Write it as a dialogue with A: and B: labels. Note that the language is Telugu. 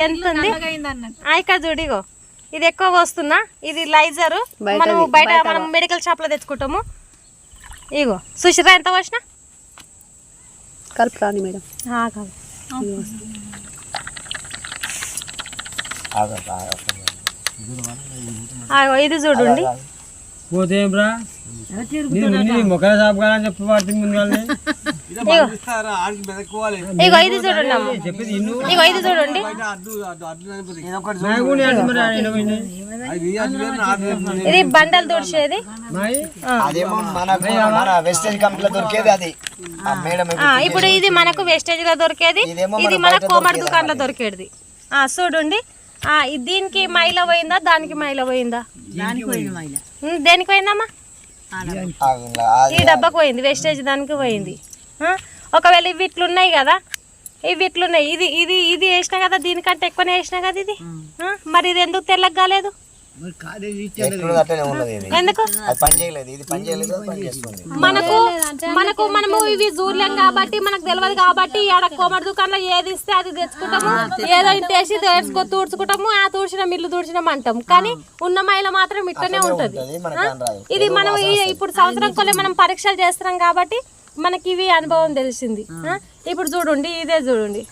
A: ఎంత ఉంది ఇక్కడ చూడిగో ఇది ఎక్కువ వస్తున్నా ఇది లైజర్ మనం బయట మనం మెడికల్ షాప్ లో తెచ్చుకుంటాము ఇగో సుశీరా ఎంత వచ్చిన
B: కలుపురాని మేడం
A: ఇది చూడండి ఇగో ఇది చూడండి ఇగో ఇది చూడండి ఇది బండలు తుడిచేది ఇప్పుడు ఇది మనకు వెస్టేజ్ లో దొరికేది ఇది మన కోమర్ దుకాణం లో దొరికేది చూడండి దీనికి మైల పోయిందా దానికి మైల పోయిందా దేనికి పోయిందమ్మా ఈ డబ్బాకు పోయింది వెస్టేజ్ దానికి పోయింది ఒకవేళ ఇవి ఇట్లున్నాయి కదా ఇవి ఇట్లున్నాయి ఇది ఇది ఇది వేసినా కదా దీనికంటే ఎక్కువనే వేసినా కదా ఇది మరి ఇది ఎందుకు తెల్లగా కాలేదు ఎందుకు మనకు మనకు మనము ఇవి చూడలేం కాబట్టి మనకు తెలియదు కాబట్టి ఆడ కోమర్ దుకాణంలో ఏది ఇస్తే అది తెచ్చుకుంటాము ఏదో ఇంతేసి తూడ్చుకుంటాము ఆ తూడ్చినాం ఇల్లు తూడ్చినాం అంటాం కానీ ఉన్న మైల మాత్రం ఇట్టనే ఉంటది ఇది మనం ఇప్పుడు సంవత్సరం కొలే మనం పరీక్షలు చేస్తున్నాం కాబట్టి మనకి ఇవి అనుభవం తెలిసింది ఇప్పుడు చూడండి ఇదే చూడండి